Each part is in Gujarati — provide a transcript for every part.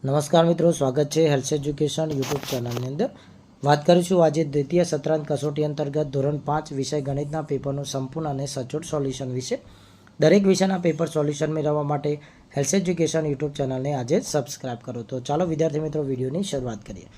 નમસ્કાર મિત્રો, સ્વાગત છે હેલ્થ એજ્યુકેશન યુટ્યુબ ચેનલની અંદર. વાત કરીશું આજે દ્વિતીય સત્રાંત કસોટી અંતર્ગત ધોરણ 5 વિષય ગણિતના પેપરનું સંપૂર્ણ અને સચોટ સોલ્યુશન વિશે. દરેક વિષયના પેપર સોલ્યુશન મેળવવા માટે હેલ્થ એજ્યુકેશન યુટ્યુબ ચેનલને આજે સબસ્ક્રાઇબ કરો. તો ચાલો વિદ્યાર્થી મિત્રો વિડીયોની શરૂઆત કરીએ.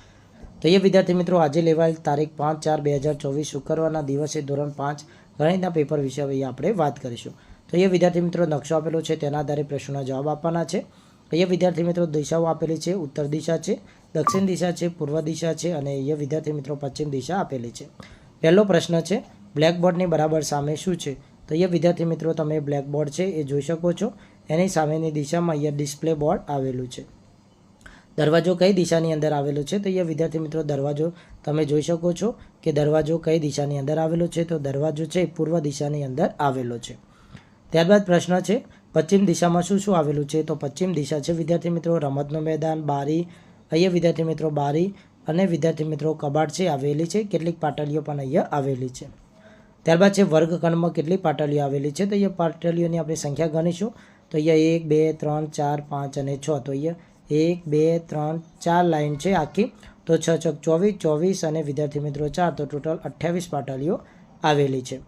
તો એ વિદ્યાર્થી મિત્રો આજે લેવાયેલ તારીખ 5/4/2024 શુક્રવારના દિવસે ધોરણ 5 ગણિતના પેપર વિશે આપણે વાત કરીશું. તો એ વિદ્યાર્થી મિત્રો નકશો આપેલો છે તેના આધારે પ્રશ્નોના જવાબ આપવાના છે. અહીંયા વિદ્યાર્થી મિત્રો દિશાઓ આપેલી છે. ઉત્તર દિશા છે, દક્ષિણ દિશા છે, પૂર્વ દિશા છે અને અહીંયા વિદ્યાર્થી મિત્રો પશ્ચિમ દિશા આપેલી છે. પહેલો પ્રશ્ન છે, બ્લેકબોર્ડની બરાબર સામે શું છે? તો અહીંયા વિદ્યાર્થી મિત્રો તમે બ્લેકબોર્ડ છે એ જોઈ શકો છો. એની સામેની દિશામાં અહીંયા ડિસ્પ્લે બોર્ડ આવેલું છે. દરવાજો કઈ દિશાની અંદર આવેલો છે? તો અહીંયા વિદ્યાર્થી મિત્રો દરવાજો તમે જોઈ શકો છો કે દરવાજો કઈ દિશાની અંદર આવેલો છે? તો દરવાજો છે પૂર્વ દિશાની અંદર આવેલો છે. ત્યારબાદ પ્રશ્ન છે, પશ્ચિમ દિશામાં શું શું આવેલું છે? તો પશ્ચિમ દિશા છે વિદ્યાર્થી મિત્રો રમતનું મેદાન, બારી, અહીંયા વિદ્યાર્થી મિત્રો બારી અને વિદ્યાર્થી મિત્રો કબાટ છે આવેલી છે. કેટલીક પાટલીઓ પણ અહીંયા આવેલી છે. ત્યારબાદ છે વર્ગખંડમાં કેટલી પાટલીઓ આવેલી છે? તો અહીંયા પાટલીઓની આપણે સંખ્યા ગણીશું. તો અહીંયા 1 2 3 4 5 અને 6. તો અહીંયા 1 2 3 4 લાઈન છે આખી. તો 6 6 24 24 અને વિદ્યાર્થી મિત્રો 4, તો ટોટલ 28 પાટલીઓ આવેલી છે.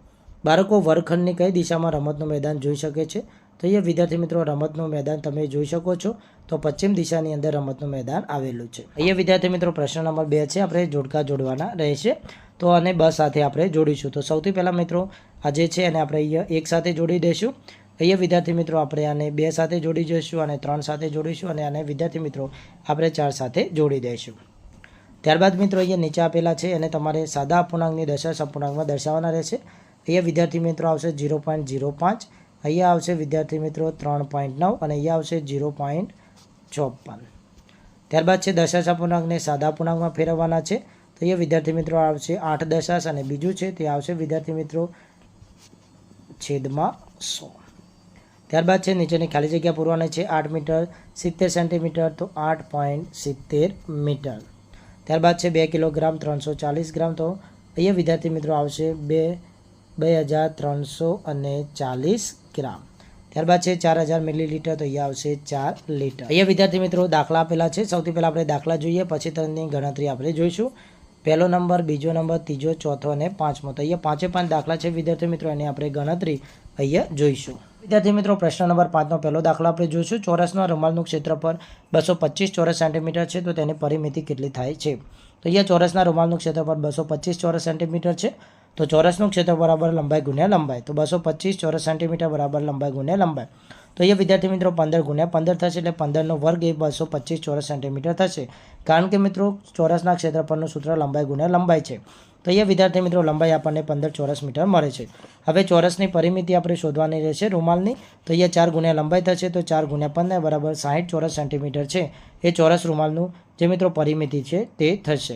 બાળકો વર્ગખંડની કઈ દિશામાં રમતનું મેદાન જોઈ શકે છે? તો અહીંયા વિદ્યાર્થી મિત્રો રમતનું મેદાન તમે જોઈ શકો છો. તો પશ્ચિમ દિશાની અંદર રમતનું મેદાન આવેલું છે. અહીંયા વિદ્યાર્થી મિત્રો પ્રશ્ન નંબર 2 છે, આપણે જોડકા જોડવાના રહેશે. તો અને બસ સાથે આપણે જોડીશું. તો સૌથી પહેલાં મિત્રો આ જે છે એને આપણે અહીંયા 1 સાથે જોડી દઈશું. અહીંયા વિદ્યાર્થી મિત્રો આપણે આને 2 સાથે જોડી જઈશું અને 3 સાથે જોડીશું અને આને વિદ્યાર્થી મિત્રો આપણે 4 સાથે જોડી દઈશું. ત્યારબાદ મિત્રો અહીંયા નીચે આપેલા છે એને તમારે સાદા અપૂર્ણાંકની દશાંશ અપૂર્ણાંકમાં દર્શાવવાના રહેશે. અહીંયા વિદ્યાર્થી મિત્રો આવશે 0.05, અહીંયા આવશે વિદ્યાર્થી મિત્રો 3.9 અને અહીંયા આવશે 0.54. ત્યારબાદ છે દશાંશ અપૂર્ણાંકને સાદા અપૂર્ણાંકમાં ફેરવવાના છે. તો અહીંયા વિદ્યાર્થી મિત્રો આવશે 8 દશાંશ અને બીજું છે તે આવશે વિદ્યાર્થી મિત્રો છેદમાં 100. ત્યારબાદ છે નીચેની ખાલી જગ્યા પૂરવાની છે. 8 મીટર 70 સેન્ટીમીટર, તો 8.70 મીટર. ત્યારબાદ છે 2 કિલોગ્રામ 340 ગ્રામ, તો અહીંયા વિદ્યાર્થી મિત્રો આવશે 2340 ગ્રામ. ત્યારબાદ છે 4000 મિલીલીટર, તો અહીંયા આવશે 4 લીટર. અહીંયા વિદ્યાર્થી મિત્રો દાખલા આપેલા છે. સૌથી પહેલાં આપણે દાખલા જોઈએ, પછી તેની ગણતરી આપણે જોઈશું. પહેલો નંબર, બીજો નંબર, ત્રીજો, ચોથો અને પાંચમો. તો અહીંયા 5 દાખલા છે વિદ્યાર્થી મિત્રો, એની આપણે ગણતરી અહીંયા જોઈશું. વિદ્યાર્થી મિત્રો પ્રશ્ન નંબર 5નો પહેલો દાખલો આપણે જોઈશું. ચોરસના રૂમાલનું ક્ષેત્રફળ 225 ચોરસ સેન્ટીમીટર છે, તો તેની પરિમિતિ કેટલી થાય છે? તો અહીંયા ચોરસના રૂમાલનું ક્ષેત્રફળ 225 ચોરસ સેન્ટીમીટર છે. તો ચોરસનું ક્ષેત્ર બરાબર લંબાઈ ગુણ્યા લંબાઈ. તો 225 ચોરસ સેન્ટીમીટર બરાબર લંબાઈ ગુણ્યા લંબાઈ. તો અહીંયા વિદ્યાર્થી મિત્રો 15 ગુણ્યા 15 થશે, એટલે 15નો વર્ગ એ 225 ચોરસ સેન્ટીમીટર થશે. કારણ કે મિત્રો ચોરસના ક્ષેત્રફળનું સૂત્ર લંબાઈ ગુણ્યા લંબાઈ છે. તો અહીંયા વિદ્યાર્થી મિત્રો લંબાઈ આપણને 15 ચોરસ મીટર મળે છે. હવે ચોરસની પરિમિતિ આપણે શોધવાની રહેશે રૂમાલની. તો અહીંયા 4 ગુણ્યા લંબાઈ થશે, તો 4 ગુણ્યા 15 બરાબર 60 ચોરસ સેન્ટીમીટર છે. એ ચોરસ રૂમાલનું જે મિત્રો પરિમિતિ છે તે થશે.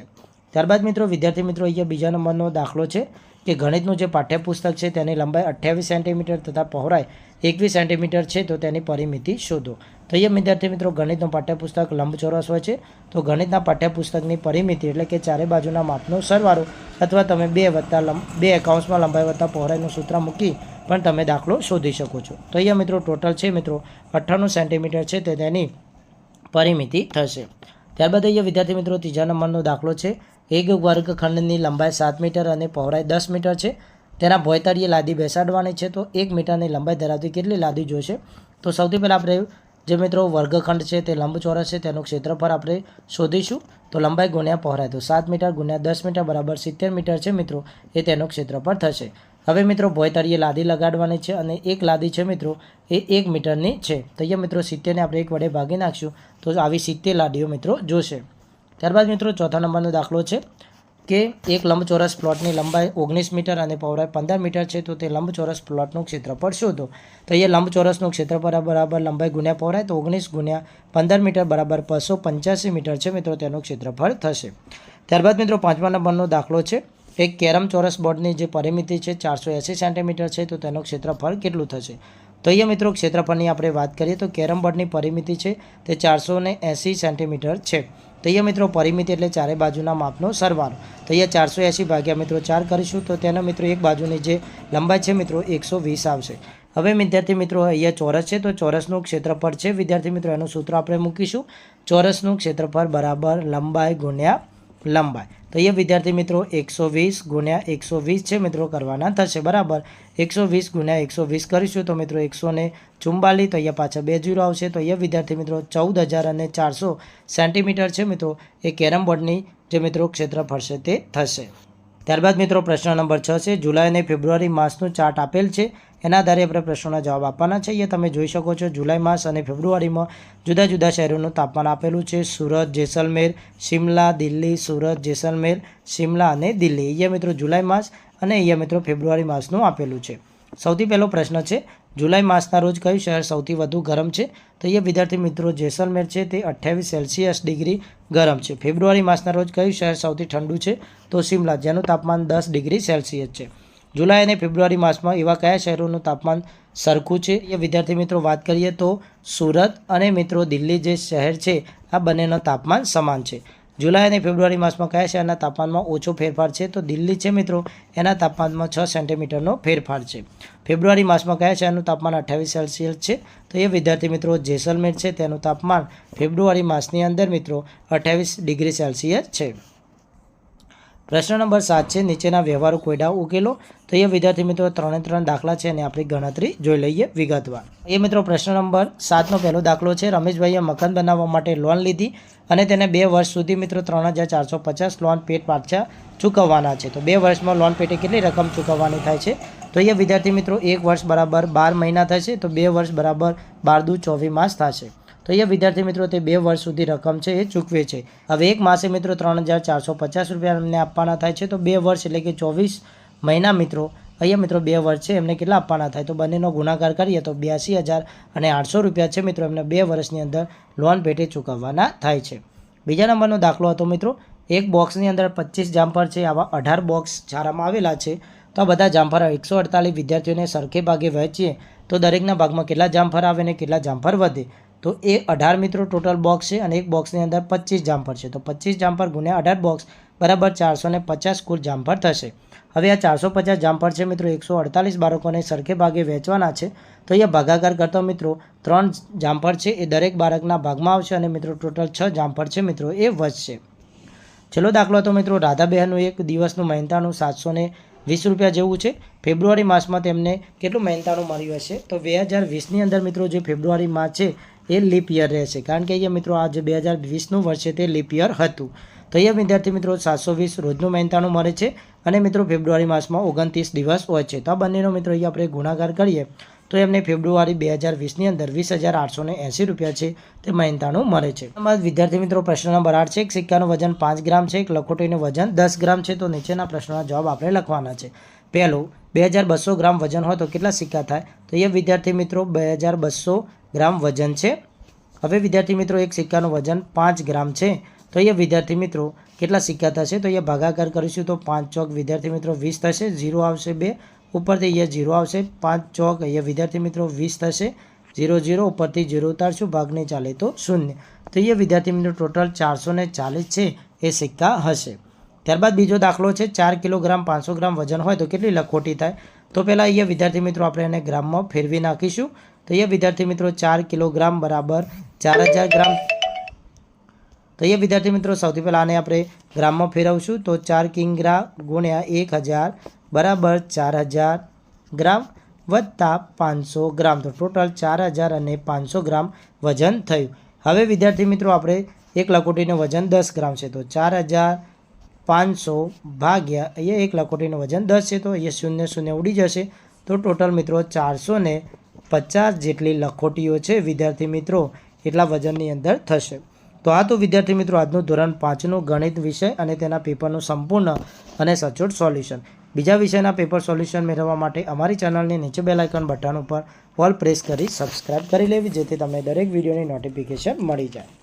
ત્યારબાદ મિત્રો વિદ્યાર્થી મિત્રો અહીંયા બીજા નંબરનો દાખલો છે કે ગણિતનું જે પાઠ્યપુસ્તક છે તેની લંબાઈ 28 સેન્ટીમીટર તથા પહોળાઈ 21 સેન્ટીમીટર છે, તો તેની પરિમિતિ શોધો. તો અહીંયા વિદ્યાર્થી મિત્રો ગણિતનું પાઠ્યપુસ્તક લંબચોરસ હોય છે. તો ગણિતના પાઠ્યપુસ્તકની પરિમિતિ એટલે કે ચારે બાજુના માપનો સરવાળો અથવા તમે 2 કૌંસમાં લંબાઈ વત્તા પહોળાઈનું સૂત્ર મૂકી પણ તમે દાખલો શોધી શકો છો. તો અહીંયા મિત્રો ટોટલ છે મિત્રો 98 સેન્ટીમીટર છે તે તેની પરિમિતિ થશે. ત્યારબાદ અહીંયા વિદ્યાર્થી મિત્રો ત્રીજા નંબરનો દાખલો છે. એક વર્ગખંડની લંબાઈ 7 મીટર અને પહોળાઈ 10 મીટર છે. તેના ભોંયતળિયે લાદી બેસાડવાની છે. તો 1 મીટરની લંબાઈ ધરાવતી કેટલી લાદી જોઈશે? તો સૌથી પહેલાં આપણે જે મિત્રો વર્ગખંડ છે તે લંબચોરસ છે તેનું ક્ષેત્રફળ આપણે શોધીશું. તો લંબાઈ ગુણ્યા પહોળાઈ, તો 7 મીટર ગુણ્યા 10 મીટર બરાબર 70 મીટર છે મિત્રો, એ તેનું ક્ષેત્રફળ થશે. હવે મિત્રો ભોંયતળિયે લાદી લગાડવાની છે અને એક લાદી છે મિત્રો એ 1 મીટરની છે. તો અહીંયા મિત્રો 70ને આપણે 1 વડે ભાગી નાખશું તો આવી 70 લાદીઓ મિત્રો જોશે. ત્યારબાદ મિત્રો ચોથા નંબરનો દાખલો છે કે એક લંબચોરસ પ્લોટની લંબાઈ 19 મીટર અને પહોળાઈ 15 મીટર છે. તો તે લંબચોરસ પ્લોટનું ક્ષેત્રફળ શોધો. તો અહીંયા લંબચોરસનું ક્ષેત્રફળ બરાબર લંબાઈ ગુણ્યા પહોળાઈ, તો 19 ગુણ્યા 15 મીટર બરાબર 285 મીટર છે મિત્રો, તેનું ક્ષેત્રફળ થશે. ત્યારબાદ મિત્રો 5મા નંબરનો દાખલો છે. એક કેરમ ચોરસ બોર્ડની જે પરિમિતિ છે 480 સેન્ટીમીટર છે, તો તેનું ક્ષેત્રફળ કેટલું થશે? તો અહીંયા મિત્રો ક્ષેત્રફળની આપણે વાત કરીએ તો કેરમ બોર્ડની પરિમિતિ છે તે 480 સેન્ટીમીટર છે. તો અહીંયા મિત્રો પરિમિતિ એટલે ચારે બાજુના માપનો સરવાળો. તો અહીંયા 480 ભાગ્યા મિત્રો 4 કરીશું તો તેનો મિત્રો એક બાજુની જે લંબાઈ છે મિત્રો 120 આવશે. હવે વિદ્યાર્થી મિત્રો અહીંયા ચોરસ છે તો ચોરસનું ક્ષેત્રફળ છે વિદ્યાર્થી મિત્રો એનું સૂત્ર આપણે મૂકીશું ચોરસનું ક્ષેત્રફળ બરાબર લંબાઈ ગુણ્યા લંબાઈ તો અહીંયા વિદ્યાર્થી મિત્રો 120 ગુણ્યા 120 છે મિત્રો કરવાના થશે બરાબર 120 ગુણ્યા 120 કરીશું તો મિત્રો 144 તો અહીંયા પાછા 2 0 આવશે તો અહીંયા વિદ્યાર્થી મિત્રો 14,400 સેન્ટીમીટર છે મિત્રો એ કેરમ બોર્ડની જે મિત્રો ક્ષેત્રફળ છે તે થશે। ત્યારબાદ મિત્રો પ્રશ્ન નંબર 6 છે જુલાઈ અને ફેબ્રુઆરી માસનું ચાર્ટ આપેલ છે એના આધારે આપણે પ્રશ્નોના જવાબ આપવાના છે। અહીંયા તમે જોઈ શકો છો જુલાઈ માસ અને ફેબ્રુઆરીમાં જુદા જુદા શહેરોનું તાપમાન આપેલું છે સુરત જેસલમેર શિમલા દિલ્હી સુરત જેસલમેર શિમલા અને દિલ્હી। અહીંયા મિત્રો જુલાઈ માસ અને અહીંયા મિત્રો ફેબ્રુઆરી માસનું આપેલું છે। સૌથી પહેલો પ્રશ્ન છે જુલાઈ માસના રોજ કયું શહેર સૌથી વધુ ગરમ છે તો અહીંયા વિદ્યાર્થી મિત્રો જેસલમેર છે તે 28 સેલ્સિયસ ડિગ્રી ગરમ છે। ફેબ્રુઆરી માસના રોજ કયું શહેર સૌથી ઠંડુ છે તો શિમલા જેનું તાપમાન 10 ડિગ્રી સેલ્સિયસ છે। જુલાઈ અને ફેબ્રુઆરી માસમાં એવા કયા શહેરોનું તાપમાન સરખું છે એ વિદ્યાર્થી મિત્રો વાત કરીએ તો સુરત અને મિત્રો દિલ્હી જે શહેર છે આ બંનેનું તાપમાન સમાન છે। જુલાઈ અને ફેબ્રુઆરી માસમાં કયા શહેરના તાપમાનમાં ઓછો ફેરફાર છે તો દિલ્હી છે મિત્રો એના તાપમાનમાં 6 સેન્ટીમીટરનો ફેરફાર છે। ફેબ્રુઆરી માસમાં કયા શહેરનું તાપમાન 28 સેલ્સિયસ છે તો એ વિદ્યાર્થી મિત્રો જેસલમેર છે તેનું તાપમાન ફેબ્રુઆરી માસની અંદર મિત્રો 28 ડિગ્રી સેલ્સિયસ છે। પ્રશ્ન નંબર 7 છે નીચેના વ્યવહારો કોયડા ઉકેલો તો એ વિદ્યાર્થી મિત્રો 3 દાખલા છે અને આપણી ગણતરી જોઈ લઈએ વિગતવાર। એ મિત્રો પ્રશ્ન નંબર 7નો પહેલો દાખલો છે રમેશભાઈએ મકાન બનાવવા માટે લોન લીધી અને તેને 2 વર્ષ સુધી મિત્રો 3,450 લોન પેટ પાછા ચૂકવવાના છે તો 2 વર્ષમાં લોન પેટે કેટલી રકમ ચૂકવવાની થાય છે તો એ વિદ્યાર્થી મિત્રો 1 વર્ષ બરાબર 12 મહિના થશે તો 2 વર્ષ બરાબર 12 દુ 24 માસ થશે તો અહીંયા વિદ્યાર્થી મિત્રો તે 2 વર્ષ સુધી રકમ છે એ ચૂકવે છે। હવે એક માસે મિત્રો 3,450 રૂપિયા એમને આપવાના થાય છે તો 2 વર્ષ એટલે કે 24 મહિના મિત્રો અહીંયા મિત્રો 2 વર્ષ છે એમને કેટલા આપવાના થાય તો બંનેનો ગુણાકાર કરીએ તો 82,800 રૂપિયા છે મિત્રો એમને 2 વર્ષની અંદર લોન પેટે ચૂકવવાના થાય છે। બીજા નંબરનો દાખલો હતો મિત્રો એક બોક્સની અંદર 25 જામફળ છે આવા 18 બોક્સ છારામાં આવેલા છે તો આ બધા જામફળ 148 વિદ્યાર્થીઓને સરખે ભાગે વહેંચીએ તો દરેકના ભાગમાં કેટલા જામફળ આવે અને કેટલા જામફળ વધે તો એ 18 મિત્રો ટોટલ બોક્સ છે અને એક બોક્સની અંદર 25 જામફળ છે તો 25 જામફળ ગુણ્યા 18 બોક્સ બરાબર 450 કુલ જામફળ થશે। હવે આ 450 જામફળ છે મિત્રો 148 બાળકોને સરખે ભાગે વહેંચવાના છે તો અહીંયા ભાગાકાર કરતા મિત્રો 3 જામફળ છે એ દરેક બાળકના ભાગમાં આવશે અને મિત્રો ટોટલ 6 જામફળ છે મિત્રો એ વધશે। છેલ્લો દાખલો તો મિત્રો રાધાબહેનનું એક દિવસનું મહેનતાણું 720 રૂપિયા જેવું છે। ફેબ્રુઆરી માસમાં તેમને કેટલું મહેનતાણું મળ્યું હશે તો 2020ની અંદર મિત્રો જે ફેબ્રુઆરી માસ છે એ લીપ યર રહેશે કારણ કે અહીંયા મિત્રો આ જે 2020નું વર્ષ છે તે લીપ યર હતું તો અહીંયા વિદ્યાર્થી મિત્રો 720 રોજનું મહેનતાણું મળે છે અને મિત્રો ફેબ્રુઆરી માસમાં 29 દિવસ હોય છે તો આ બંનેનો મિત્રો અહીંયા આપણે ગુણાકાર કરીએ તો એમને ફેબ્રુઆરી 2020ની અંદર 20,880 રૂપિયા છે તે મહેનતાણું મળે છે। એમાં વિદ્યાર્થી મિત્રો પ્રશ્ન નંબર 8 છે એક સિક્કાનું વજન 5 ગ્રામ છે એક લખોટીનું વજન 10 ગ્રામ છે તો નીચેના પ્રશ્નોના જવાબ આપણે લખવાના છે। પહેલું 2200 ગ્રામ વજન હોય તો કેટલા સિક્કા થાય તો એ વિદ્યાર્થી મિત્રો 2200 ગ્રામ વજન છે। હવે વિદ્યાર્થી મિત્રો એક સિક્કાનું વજન 5 ગ્રામ છે તો એ વિદ્યાર્થી મિત્રો કેટલા સિક્કા થશે તો એ ભાગાકાર કરીશું તો 5 ચોક વિદ્યાર્થી મિત્રો 20 થશે 0 આવશે 2 ઉપરથી અહીંયા 0 આવશે 5 ચોક અહીંયા વિદ્યાર્થી મિત્રો 20 થશે 0 0 ઉપરથી 0 ઉતારશું ભાગ નહીં ચાલે તો 0 તો એ વિદ્યાર્થી મિત્રો ટોટલ 440 છે એ સિક્કા હશે। ત્યારબાદ બીજો દાખલો છે 4 કિલોગ્રામ 500 ગ્રામ વજન હોય તો કેટલી લખોટી થાય તો પહેલાં અહીંયા વિદ્યાર્થી મિત્રો આપણે એને ગ્રામમાં ફેરવી નાખીશું તો એ વિદ્યાર્થી મિત્રો 4 કિલોગ્રામ બરાબર 4000 ગ્રામ તો એ વિદ્યાર્થી મિત્રો સૌથી પહેલાં આને આપણે ગ્રામમાં ફેરવશું તો 4 કિંગ્રા ગુણ્યા 1000 બરાબર 4000 ગ્રામ વત્તા 500 ગ્રામ તો ટોટલ 4500 ગ્રામ વજન થયું। હવે વિદ્યાર્થી મિત્રો આપણે એક લખોટીનું વજન 10 ગ્રામ છે તો 4500 ભાગ્યા અહીંયા એક લખોટીનું વજન 10 છે તો અહીંયા 0 0 ઉડી જશે તો ટોટલ મિત્રો 450 જેટલી લખોટીઓ છે વિદ્યાર્થી મિત્રો એટલા વજનની અંદર થશે। તો આ તો વિદ્યાર્થી મિત્રો આજનું ધોરણ 5નું ગણિત વિષય અને તેના પેપરનું સંપૂર્ણ અને સચોટ સોલ્યુશન। બીજા વિષયના પેપર સોલ્યુશન મેળવવા માટે અમારી ચેનલની નીચે બેલ આઇકન બટન ઉપર ઓલ પ્રેસ કરી સબસ્ક્રાઇબ કરી લેવી જેથી તમને દરેક વિડીયોની નોટિફિકેશન મળી જાય।